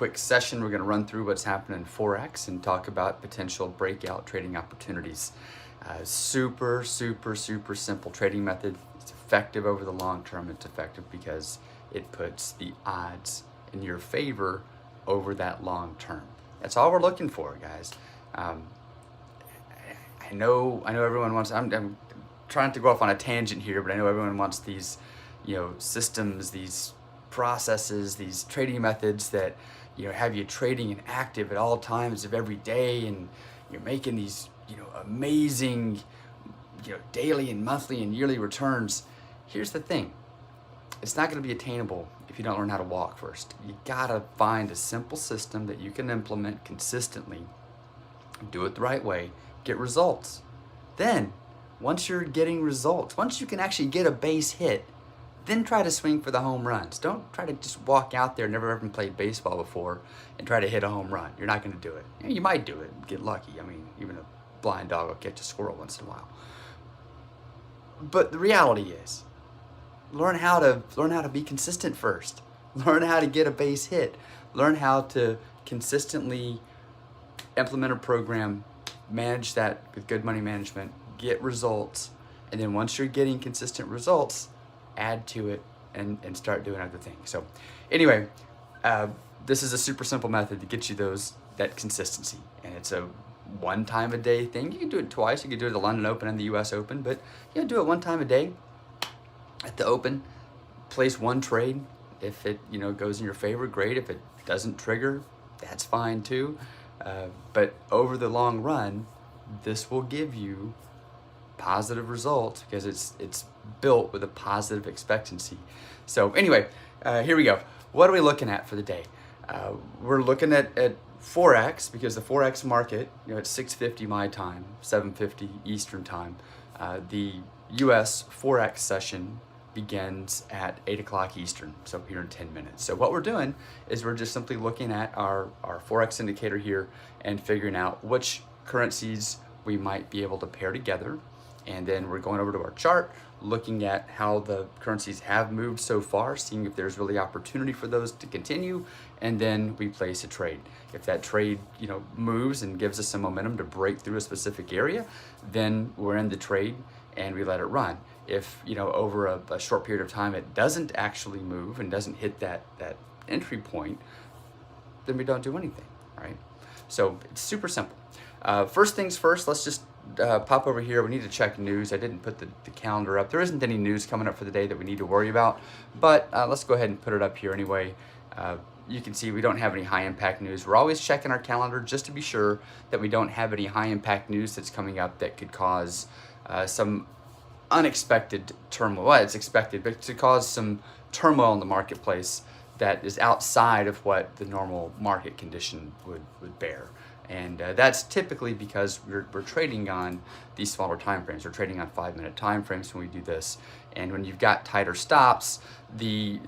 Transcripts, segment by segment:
quick session. We're going to run through what's happening in Forex and talk about potential breakout trading opportunities. Super simple trading method. It's effective over the long term. It's effective because it puts the odds in your favor over that long term. That's all we're looking for, guys. I know everyone wants, I'm trying to go off on a tangent here, but I know everyone wants these, systems, these processes, these trading methods that, have you trading and active at all times of every day, and you're making these, amazing, daily and monthly and yearly returns. Here's the thing. It's not going to be attainable if you don't learn how to walk first. You gotta find a simple system that you can implement consistently, do it the right way, get results. Then, once you're getting results, once you can actually get a base hit, then try to swing for the home runs. Don't try to just walk out there, never ever played baseball before, and try to hit a home run. You're not going to do it. You might do it, get lucky. I mean, even a blind dog will catch a squirrel once in a while. But the reality is, learn how to be consistent first. Learn how to get a base hit. Learn how to consistently implement a program, manage that with good money management, get results, and then once you're getting consistent results, add to it and start doing other things. So anyway, this is a super simple method to get you that consistency, and it's a one time a day thing. You can do it twice. You can do it at the London Open and the US Open, but do it one time a day at the Open. Place one trade. If it goes in your favor, great. If it doesn't trigger, that's fine too. But over the long run, this will give you positive results because it's built with a positive expectancy. So anyway, here we go. What are we looking at for the day? We're looking at Forex, because the Forex market, it's 6:50 my time, 7:50 Eastern time. The US Forex session begins at 8 o'clock Eastern, so here in 10 minutes. So what we're doing is we're just simply looking at our Forex indicator here and figuring out which currencies we might be able to pair together. And then we're going over to our chart, looking at how the currencies have moved so far, seeing if there's really opportunity for those to continue, and then we place a trade. If that trade, moves and gives us some momentum to break through a specific area, then we're in the trade and we let it run. If, over a short period of time it doesn't actually move and doesn't hit that entry point, then we don't do anything, right? So it's super simple. First things first, let's just pop over here. We need to check news. I didn't put the calendar up. There isn't any news coming up for the day that we need to worry about, but let's go ahead and put it up here anyway. You can see we don't have any high impact news. We're always checking our calendar just to be sure that we don't have any high impact news that's coming up that could cause some unexpected turmoil. Well, it's expected, but to cause some turmoil in the marketplace that is outside of what the normal market condition would bear. And that's typically because we're trading on these smaller time frames. We're trading on 5-minute time frames when we do this. And when you've got tighter stops, the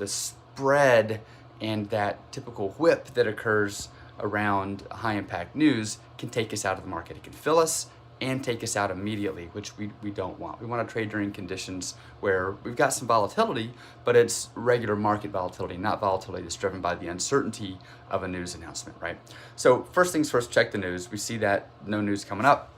spread and that typical whip that occurs around high impact news can take us out of the market. It can fill us and take us out immediately, which we don't want. We want to trade during conditions where we've got some volatility, but it's regular market volatility, not volatility that's driven by the uncertainty of a news announcement, right? So first things first, check the news. We see that no news coming up.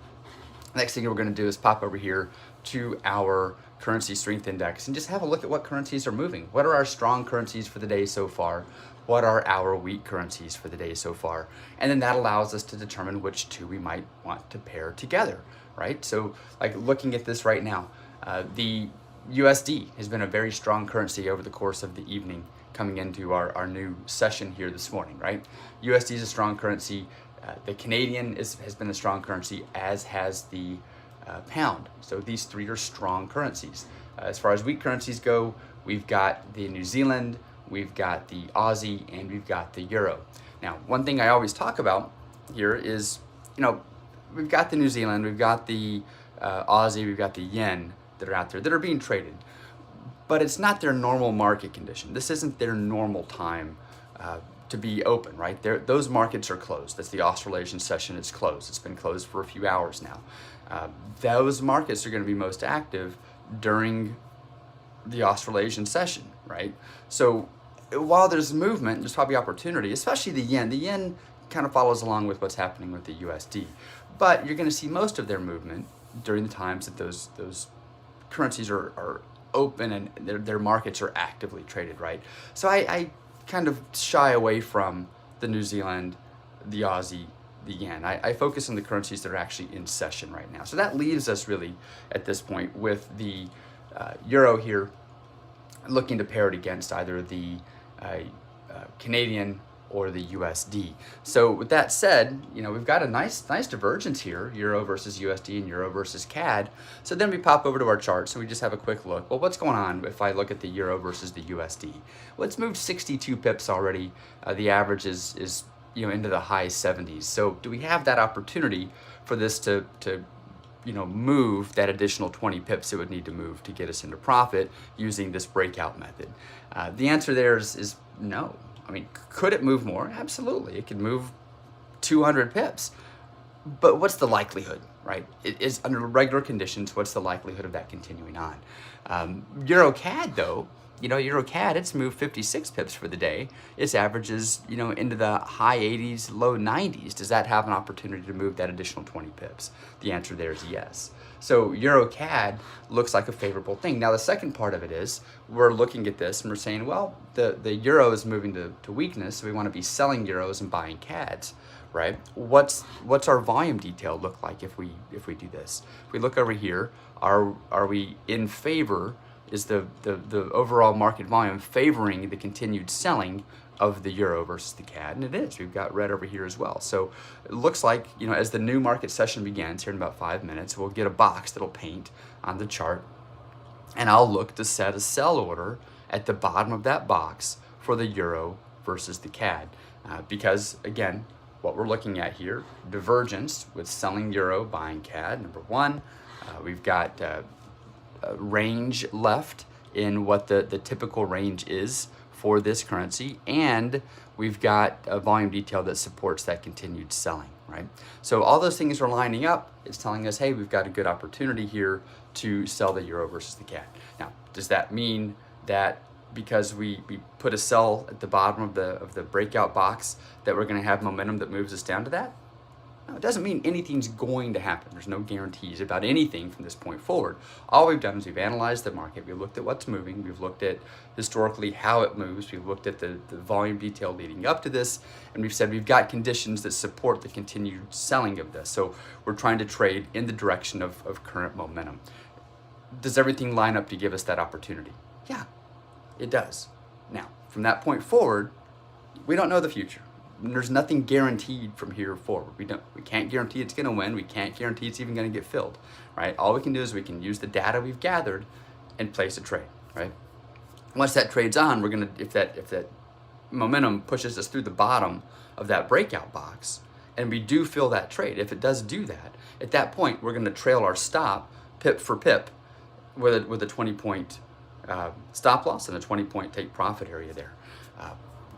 Next thing we're going to do is pop over here to our currency strength index and just have a look at what currencies are moving. What are our strong currencies for the day so far? What are our weak currencies for the day so far? And then that allows us to determine which two we might want to pair together, right? So like looking at this right now, the USD has been a very strong currency over the course of the evening coming into our new session here this morning, right? USD is a strong currency. The Canadian has been a strong currency, as has the pound. So these three are strong currencies. As far as weak currencies go, we've got the New Zealand, we've got the Aussie, and we've got the Euro. Now, one thing I always talk about here is, we've got the New Zealand, we've got the Aussie, we've got the yen that are out there that are being traded, but it's not their normal market condition. This isn't their normal time to be open, right? Those markets are closed. That's the Australasian session is closed. It's been closed for a few hours now. Those markets are going to be most active during the Australasian session, right? So while there's movement, there's probably opportunity, especially the yen. The yen kind of follows along with what's happening with the USD. But you're going to see most of their movement during the times that those currencies are open and their markets are actively traded, right? So I kind of shy away from the New Zealand, the Aussie, the yen. I focus on the currencies that are actually in session right now. So that leaves us really at this point with the euro here, looking to pair it against either the Canadian or the USD. So with that said, we've got a nice divergence here, euro versus USD and euro versus CAD. So then we pop over to our chart, so we just have a quick look. Well, what's going on if I look at the euro versus the USD? Well, it's moved 62 pips already. The average is into the high 70s. So do we have that opportunity for this to move that additional 20 pips it would need to move to get us into profit using this breakout method? The answer there is no. I mean, could it move more? Absolutely. It could move 200 pips. But what's the likelihood, right? It is under regular conditions, what's the likelihood of that continuing on? Euro CAD, though, Euro CAD, it's moved 56 pips for the day. Its averages, into the high 80s, low 90s. Does that have an opportunity to move that additional 20 pips? The answer there is yes. So Euro CAD looks like a favorable thing. Now the second part of it is we're looking at this and we're saying, well, the euro is moving to weakness, so we want to be selling euros and buying CADs, right? What's our volume detail look like if we do this? If we look over here, are we in favor? Is the overall market volume favoring the continued selling of the euro versus the CAD? And it is. We've got red over here as well. So it looks like, as the new market session begins here in about 5 minutes, we'll get a box that'll paint on the chart, and I'll look to set a sell order at the bottom of that box for the euro versus the CAD. Because, again, what we're looking at here, divergence with selling euro, buying CAD, number one. We've got range left in what the typical range is for this currency, and we've got a volume detail that supports that continued selling, right? So all those things are lining up. It's telling us, hey, we've got a good opportunity here to sell the euro versus the CAD. Now, does that mean that because we put a sell at the bottom of the breakout box that we're going to have momentum that moves us down to that? No, it doesn't mean anything's going to happen. There's no guarantees about anything from this point forward. All we've done is we've analyzed the market. We've looked at what's moving. We've looked at historically how it moves. We've looked at the volume detail leading up to this. And we've said we've got conditions that support the continued selling of this. So we're trying to trade in the direction of current momentum. Does everything line up to give us that opportunity? Yeah, it does. Now, from that point forward, we don't know the future. There's nothing guaranteed from here forward. We can't guarantee it's going to win. We can't guarantee it's even going to get filled, right? All we can do is we can use the data we've gathered and place a trade, right? Once that trade's on, we're going to, if that momentum pushes us through the bottom of that breakout box, and we do fill that trade, if it does do that, at that point we're going to trail our stop pip for pip with a 20-point stop loss and a 20-point take profit area there.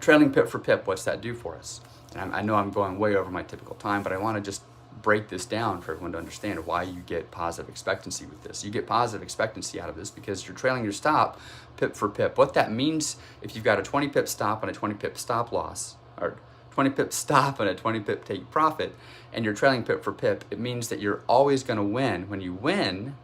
Trailing pip for pip, what's that do for us? And I know I'm going way over my typical time, but I want to just break this down for everyone to understand why you get positive expectancy with this. You get positive expectancy out of this because you're trailing your stop pip for pip. What that means, if you've got a 20 pip stop and a 20 pip stop loss, or 20 pip stop and a 20 pip take profit, and you're trailing pip for pip, it means that you're always going to win. When you win,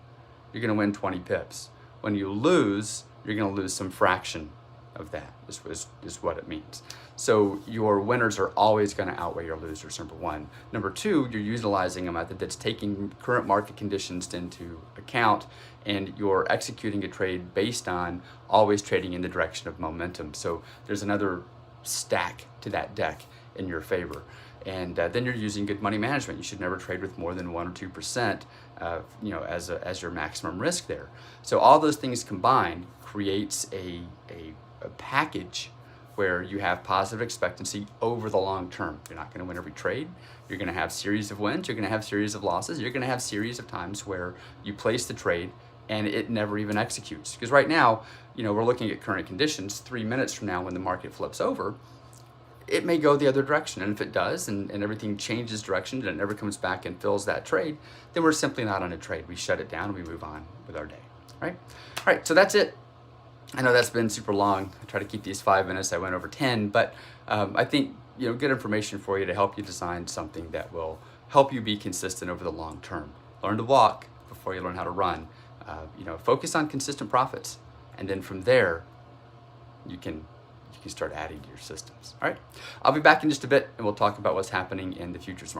you're going to win 20 pips. When you lose, you're going to lose some fraction of that is what it means. So your winners are always going to outweigh your losers, number one. Number two, you're utilizing a method that's taking current market conditions into account, and you're executing a trade based on always trading in the direction of momentum. So there's another stack to that deck in your favor. And then you're using good money management. You should never trade with more than 1 or 2%, as your maximum risk there. So all those things combined creates a package where you have positive expectancy over the long term. You're not going to win every trade. You're going to have series of wins. You're going to have series of losses. You're going to have series of times where you place the trade and it never even executes. Because right now, we're looking at current conditions. 3 minutes from now, when the market flips over, it may go the other direction. And if it does, and everything changes direction and it never comes back and fills that trade, then we're simply not on a trade. We shut it down and we move on with our day, right? All right, so that's it. I know that's been super long. I try to keep these 5 minutes. I went over 10, but I think, good information for you to help you design something that will help you be consistent over the long term. Learn to walk before you learn how to run. Focus on consistent profits, and then from there, you can start adding to your systems. All right, I'll be back in just a bit, and we'll talk about what's happening in the futures market.